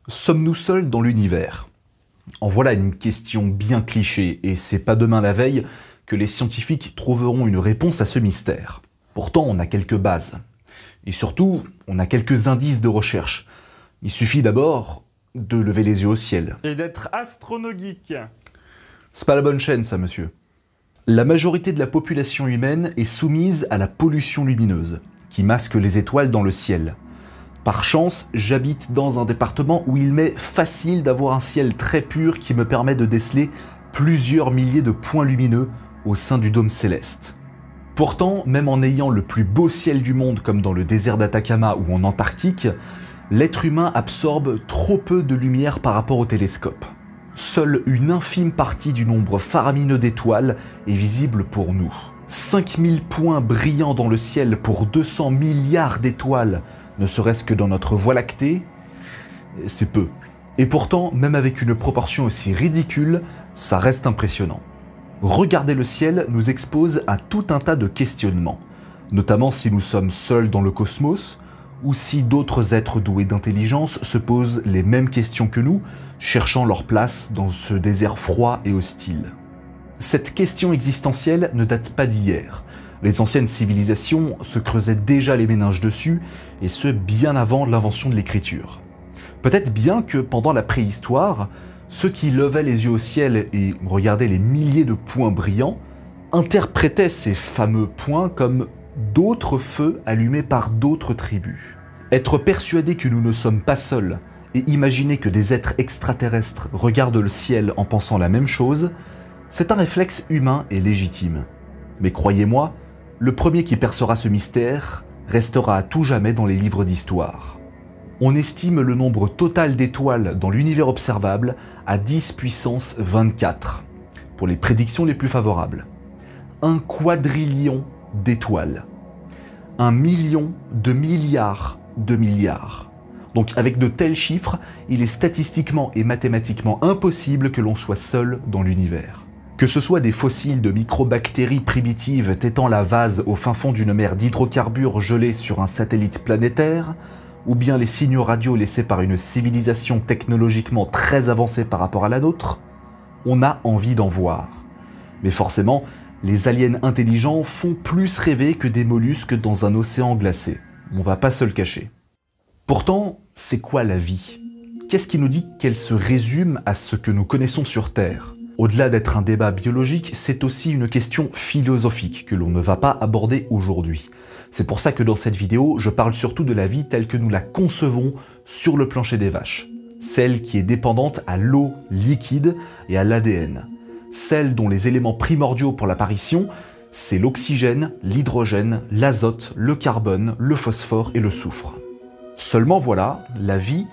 Sommes-nous seuls dans l'univers? En voilà une question bien cliché, et c'est pas demain la veille que les scientifiques trouveront une réponse à ce mystère. Pourtant, on a quelques bases. Et surtout, on a quelques indices de recherche. Il suffit d'abord de lever les yeux au ciel. Et d'être astronogeek. C'est pas la bonne chaîne, ça, monsieur. La majorité de la population humaine est soumise à la pollution lumineuse, qui masque les étoiles dans le ciel. Par chance, j'habite dans un département où il m'est facile d'avoir un ciel très pur qui me permet de déceler plusieurs milliers de points lumineux au sein du dôme céleste. Pourtant, même en ayant le plus beau ciel du monde comme dans le désert d'Atacama ou en Antarctique, l'être humain absorbe trop peu de lumière par rapport au télescope. Seule une infime partie du nombre faramineux d'étoiles est visible pour nous. 5000 points brillants dans le ciel pour 200 milliards d'étoiles, ne serait-ce que dans notre Voie lactée, c'est peu. Et pourtant, même avec une proportion aussi ridicule, ça reste impressionnant. Regarder le ciel nous expose à tout un tas de questionnements, notamment si nous sommes seuls dans le cosmos, ou si d'autres êtres doués d'intelligence se posent les mêmes questions que nous, cherchant leur place dans ce désert froid et hostile. Cette question existentielle ne date pas d'hier. Les anciennes civilisations se creusaient déjà les méninges dessus, et ce bien avant l'invention de l'écriture. Peut-être bien que pendant la préhistoire, ceux qui levaient les yeux au ciel et regardaient les milliers de points brillants interprétaient ces fameux points comme d'autres feux allumés par d'autres tribus. Être persuadé que nous ne sommes pas seuls et imaginer que des êtres extraterrestres regardent le ciel en pensant la même chose, c'est un réflexe humain et légitime. Mais croyez-moi, le premier qui percera ce mystère restera à tout jamais dans les livres d'histoire. On estime le nombre total d'étoiles dans l'univers observable à 10 puissance 24, pour les prédictions les plus favorables. 1 quadrillion d'étoiles. 1 million de milliards de milliards. Donc avec de tels chiffres, il est statistiquement et mathématiquement impossible que l'on soit seul dans l'univers. Que ce soit des fossiles de microbactéries primitives tétant la vase au fin fond d'une mer d'hydrocarbures gelés sur un satellite planétaire, ou bien les signaux radio laissés par une civilisation technologiquement très avancée par rapport à la nôtre, on a envie d'en voir. Mais forcément, les aliens intelligents font plus rêver que des mollusques dans un océan glacé. On va pas se le cacher. Pourtant, c'est quoi la vie? Qu'est-ce qui nous dit qu'elle se résume à ce que nous connaissons sur Terre? Au-delà d'être un débat biologique, c'est aussi une question philosophique que l'on ne va pas aborder aujourd'hui. C'est pour ça que dans cette vidéo, je parle surtout de la vie telle que nous la concevons sur le plancher des vaches. Celle qui est dépendante à l'eau liquide et à l'ADN. Celle dont les éléments primordiaux pour l'apparition, c'est l'oxygène, l'hydrogène, l'azote, le carbone, le phosphore et le soufre. Seulement voilà, la vie,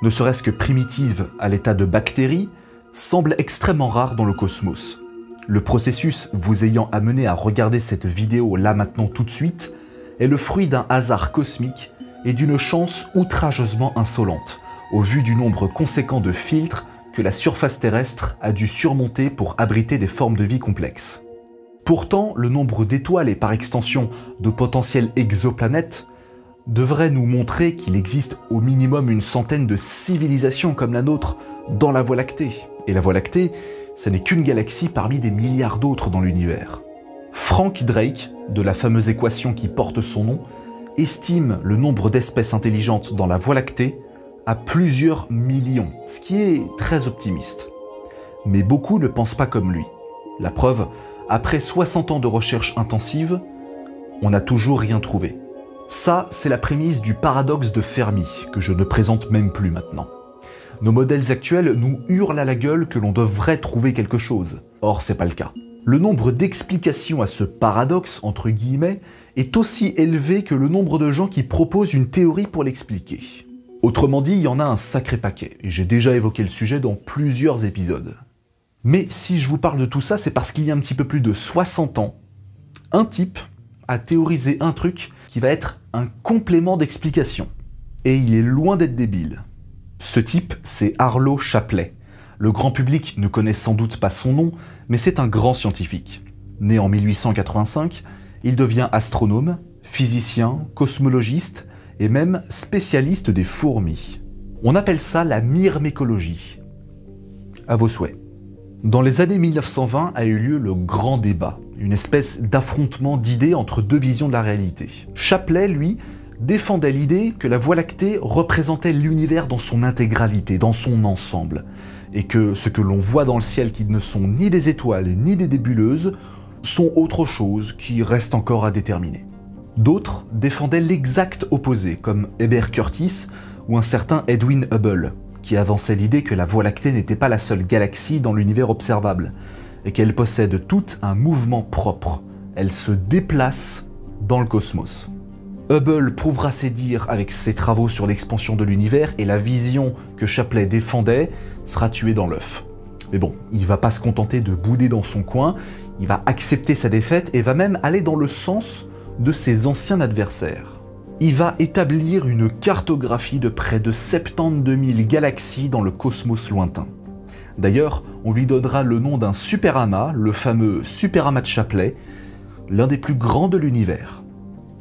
ne serait-ce que primitive à l'état de bactérie, semble extrêmement rare dans le cosmos. Le processus vous ayant amené à regarder cette vidéo là maintenant tout de suite est le fruit d'un hasard cosmique et d'une chance outrageusement insolente, au vu du nombre conséquent de filtres que la surface terrestre a dû surmonter pour abriter des formes de vie complexes. Pourtant, le nombre d'étoiles et par extension de potentielles exoplanètes devrait nous montrer qu'il existe au minimum une centaine de civilisations comme la nôtre dans la Voie lactée. Et la Voie lactée, ce n'est qu'une galaxie parmi des milliards d'autres dans l'univers. Frank Drake, de la fameuse équation qui porte son nom, estime le nombre d'espèces intelligentes dans la Voie lactée à plusieurs millions, ce qui est très optimiste. Mais beaucoup ne pensent pas comme lui. La preuve, après 60 ans de recherche intensive, on n'a toujours rien trouvé. Ça, c'est la prémisse du paradoxe de Fermi, que je ne présente même plus maintenant. Nos modèles actuels nous hurlent à la gueule que l'on devrait trouver quelque chose. Or, c'est pas le cas. Le nombre d'explications à ce paradoxe, entre guillemets, est aussi élevé que le nombre de gens qui proposent une théorie pour l'expliquer. Autrement dit, il y en a un sacré paquet, et j'ai déjà évoqué le sujet dans plusieurs épisodes. Mais si je vous parle de tout ça, c'est parce qu'il y a un petit peu plus de 60 ans, un type a théorisé un truc qui va être un complément d'explication. Et il est loin d'être débile. Ce type, c'est Arlo Shapley. Le grand public ne connaît sans doute pas son nom, mais c'est un grand scientifique. Né en 1885, il devient astronome, physicien, cosmologiste et même spécialiste des fourmis. On appelle ça la myrmécologie. À vos souhaits. Dans les années 1920 a eu lieu le grand débat, une espèce d'affrontement d'idées entre deux visions de la réalité. Chapley, lui, défendait l'idée que la Voie lactée représentait l'univers dans son intégralité, dans son ensemble, et que ce que l'on voit dans le ciel qui ne sont ni des étoiles ni des nébuleuses sont autre chose qui reste encore à déterminer. D'autres défendaient l'exact opposé, comme Herbert Curtis ou un certain Edwin Hubble, qui avançait l'idée que la Voie lactée n'était pas la seule galaxie dans l'univers observable, et qu'elle possède toute un mouvement propre. Elle se déplace dans le cosmos. Hubble prouvera ses dires avec ses travaux sur l'expansion de l'univers, et la vision que Chapley défendait sera tuée dans l'œuf. Mais bon, il va pas se contenter de bouder dans son coin, il va accepter sa défaite et va même aller dans le sens de ses anciens adversaires. Il va établir une cartographie de près de 72 000 galaxies dans le cosmos lointain. D'ailleurs, on lui donnera le nom d'un superamas, le fameux superamas de Chapley, l'un des plus grands de l'univers.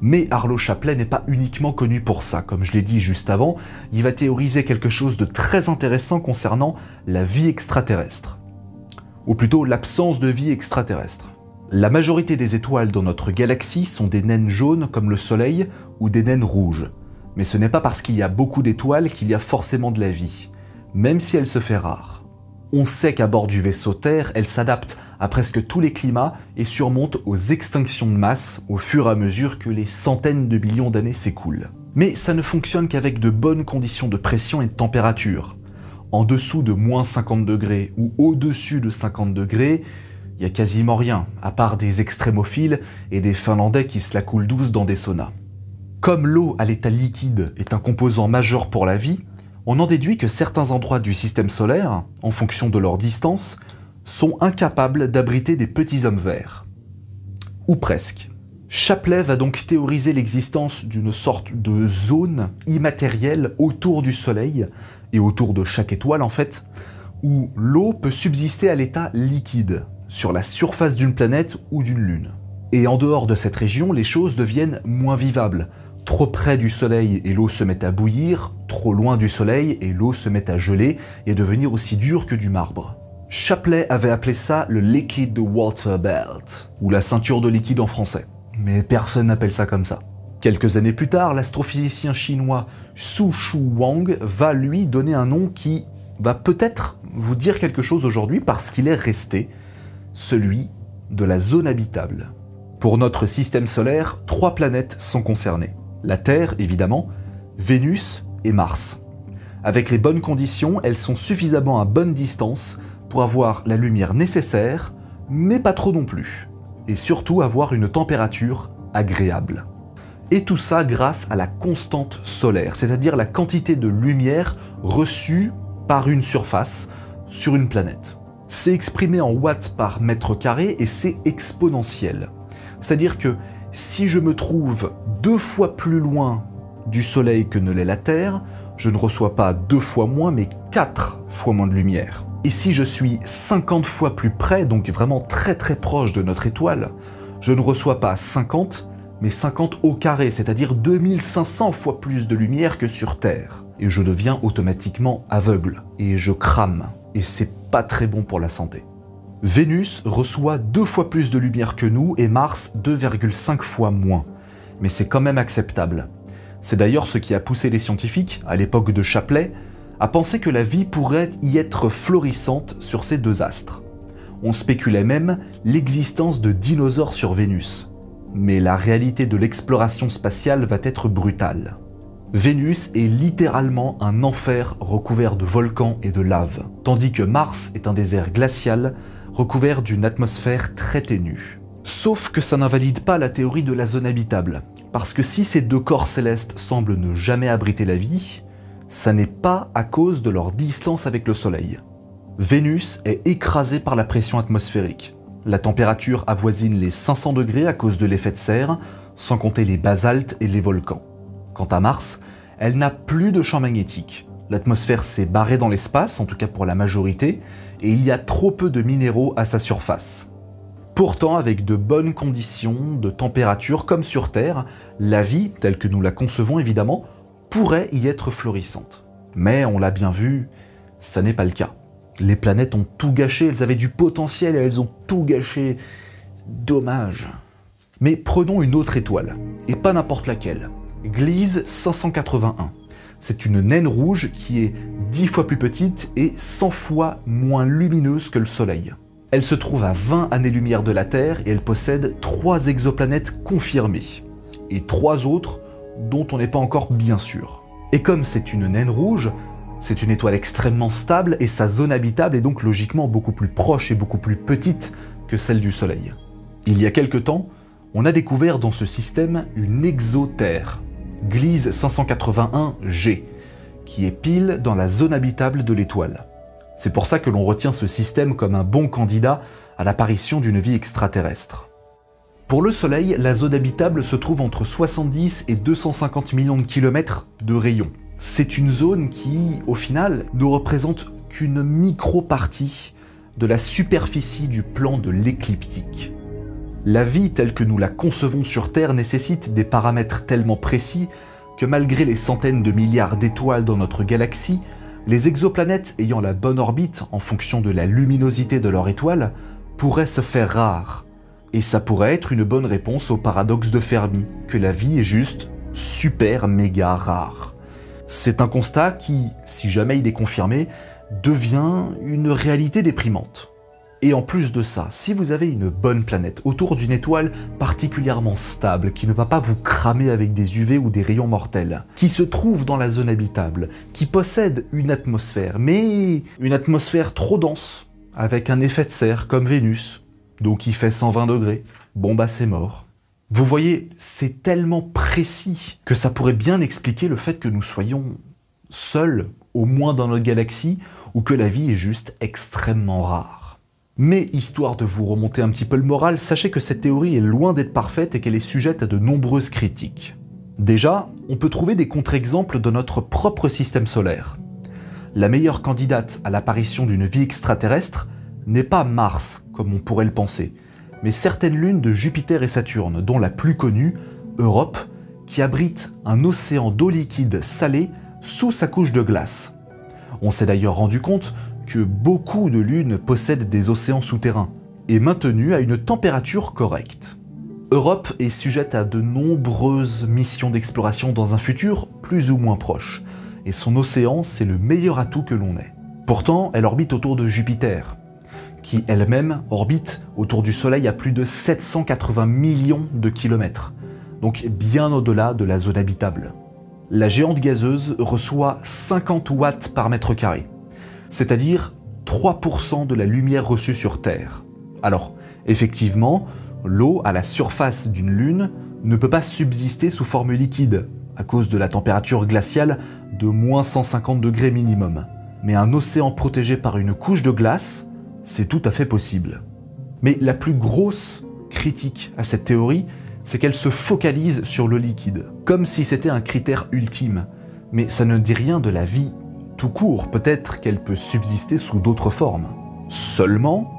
Mais Arlo Chapley n'est pas uniquement connu pour ça, comme je l'ai dit juste avant, il va théoriser quelque chose de très intéressant concernant la vie extraterrestre. Ou plutôt l'absence de vie extraterrestre. La majorité des étoiles dans notre galaxie sont des naines jaunes comme le Soleil ou des naines rouges. Mais ce n'est pas parce qu'il y a beaucoup d'étoiles qu'il y a forcément de la vie, même si elle se fait rare. On sait qu'à bord du vaisseau Terre, elle s'adapte à presque tous les climats et surmonte aux extinctions de masse au fur et à mesure que les centaines de millions d'années s'écoulent. Mais ça ne fonctionne qu'avec de bonnes conditions de pression et de température. En dessous de moins 50 degrés ou au-dessus de 50 degrés, il n'y a quasiment rien, à part des extrémophiles et des Finlandais qui se la coulent douce dans des saunas. Comme l'eau à l'état liquide est un composant majeur pour la vie, on en déduit que certains endroits du système solaire, en fonction de leur distance, sont incapables d'abriter des petits hommes verts. Ou presque. Chapley va donc théoriser l'existence d'une sorte de zone immatérielle autour du Soleil, et autour de chaque étoile en fait, où l'eau peut subsister à l'état liquide, sur la surface d'une planète ou d'une lune. Et en dehors de cette région, les choses deviennent moins vivables. Trop près du Soleil et l'eau se met à bouillir, trop loin du Soleil et l'eau se met à geler et devenir aussi dure que du marbre. Chapley avait appelé ça le Liquid Water Belt, ou la ceinture de liquide en français. Mais personne n'appelle ça comme ça. Quelques années plus tard, l'astrophysicien chinois Su-Shu Wang va lui donner un nom qui va peut-être vous dire quelque chose aujourd'hui parce qu'il est resté, celui de la zone habitable. Pour notre système solaire, 3 planètes sont concernées. La Terre, évidemment, Vénus et Mars. Avec les bonnes conditions, elles sont suffisamment à bonne distance pour avoir la lumière nécessaire, mais pas trop non plus. Et surtout avoir une température agréable. Et tout ça grâce à la constante solaire, c'est-à-dire la quantité de lumière reçue par une surface sur une planète. C'est exprimé en watts par mètre carré et c'est exponentiel. C'est-à-dire que si je me trouve 2 fois plus loin du Soleil que ne l'est la Terre, je ne reçois pas 2 fois moins, mais 4 fois moins de lumière. Et si je suis 50 fois plus près, donc vraiment très très proche de notre étoile, je ne reçois pas 50, mais 50 au carré, c'est-à-dire 2500 fois plus de lumière que sur Terre. Et je deviens automatiquement aveugle, et je crame, et c'est pas très bon pour la santé. Vénus reçoit 2 fois plus de lumière que nous, et Mars 2,5 fois moins. Mais c'est quand même acceptable. C'est d'ailleurs ce qui a poussé les scientifiques, à l'époque de Chapley, à penser que la vie pourrait y être florissante sur ces 2 astres. On spéculait même l'existence de dinosaures sur Vénus. Mais la réalité de l'exploration spatiale va être brutale. Vénus est littéralement un enfer recouvert de volcans et de lave, tandis que Mars est un désert glacial recouvert d'une atmosphère très ténue. Sauf que ça n'invalide pas la théorie de la zone habitable, parce que si ces 2 corps célestes semblent ne jamais abriter la vie, ça n'est pas à cause de leur distance avec le Soleil. Vénus est écrasée par la pression atmosphérique. La température avoisine les 500 degrés à cause de l'effet de serre, sans compter les basaltes et les volcans. Quant à Mars, elle n'a plus de champ magnétique. L'atmosphère s'est barrée dans l'espace, en tout cas pour la majorité, et il y a trop peu de minéraux à sa surface. Pourtant, avec de bonnes conditions de température comme sur Terre, la vie, telle que nous la concevons évidemment, pourrait y être florissante. Mais on l'a bien vu, ça n'est pas le cas. Les planètes ont tout gâché, elles avaient du potentiel et elles ont tout gâché. Dommage. Mais prenons une autre étoile, et pas n'importe laquelle. Gliese 581. C'est une naine rouge qui est 10 fois plus petite et 100 fois moins lumineuse que le Soleil. Elle se trouve à 20 années-lumière de la Terre et elle possède 3 exoplanètes confirmées, et 3 autres dont on n'est pas encore bien sûr. Et comme c'est une naine rouge, c'est une étoile extrêmement stable et sa zone habitable est donc logiquement beaucoup plus proche et beaucoup plus petite que celle du Soleil. Il y a quelque temps, on a découvert dans ce système une exoterre, Gliese 581G, qui est pile dans la zone habitable de l'étoile. C'est pour ça que l'on retient ce système comme un bon candidat à l'apparition d'une vie extraterrestre. Pour le Soleil, la zone habitable se trouve entre 70 et 250 millions de kilomètres de rayon. C'est une zone qui, au final, ne représente qu'une micro-partie de la superficie du plan de l'écliptique. La vie telle que nous la concevons sur Terre nécessite des paramètres tellement précis que malgré les centaines de milliards d'étoiles dans notre galaxie, les exoplanètes ayant la bonne orbite en fonction de la luminosité de leur étoile pourraient se faire rares. Et ça pourrait être une bonne réponse au paradoxe de Fermi, que la vie est juste super méga rare. C'est un constat qui, si jamais il est confirmé, devient une réalité déprimante. Et en plus de ça, si vous avez une bonne planète autour d'une étoile particulièrement stable, qui ne va pas vous cramer avec des UV ou des rayons mortels, qui se trouve dans la zone habitable, qui possède une atmosphère, mais une atmosphère trop dense, avec un effet de serre comme Vénus, donc il fait 120 degrés, bon bah c'est mort. Vous voyez, c'est tellement précis que ça pourrait bien expliquer le fait que nous soyons seuls, au moins dans notre galaxie, ou que la vie est juste extrêmement rare. Mais histoire de vous remonter un petit peu le moral, sachez que cette théorie est loin d'être parfaite et qu'elle est sujette à de nombreuses critiques. Déjà, on peut trouver des contre-exemples dans notre propre système solaire. La meilleure candidate à l'apparition d'une vie extraterrestre n'est pas Mars, comme on pourrait le penser, mais certaines lunes de Jupiter et Saturne, dont la plus connue, Europe, qui abrite un océan d'eau liquide salée sous sa couche de glace. On s'est d'ailleurs rendu compte que beaucoup de lunes possèdent des océans souterrains, et maintenus à une température correcte. Europe est sujette à de nombreuses missions d'exploration dans un futur plus ou moins proche, et son océan c'est le meilleur atout que l'on ait. Pourtant, elle orbite autour de Jupiter, qui elle-même orbite autour du Soleil à plus de 780 millions de kilomètres, donc bien au-delà de la zone habitable. La géante gazeuse reçoit 50 watts par mètre carré, c'est-à-dire 3% de la lumière reçue sur Terre. Alors, effectivement, l'eau à la surface d'une lune ne peut pas subsister sous forme liquide, à cause de la température glaciale de moins 150 degrés minimum. Mais un océan protégé par une couche de glace, c'est tout à fait possible. Mais la plus grosse critique à cette théorie, c'est qu'elle se focalise sur le liquide, comme si c'était un critère ultime. Mais ça ne dit rien de la vie tout court, peut-être qu'elle peut subsister sous d'autres formes. Seulement,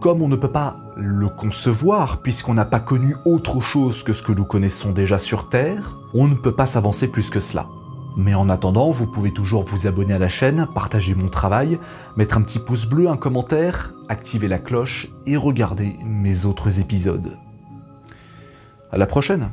comme on ne peut pas le concevoir, puisqu'on n'a pas connu autre chose que ce que nous connaissons déjà sur Terre, on ne peut pas s'avancer plus que cela. Mais en attendant, vous pouvez toujours vous abonner à la chaîne, partager mon travail, mettre un petit pouce bleu, un commentaire, activer la cloche et regarder mes autres épisodes. À la prochaine!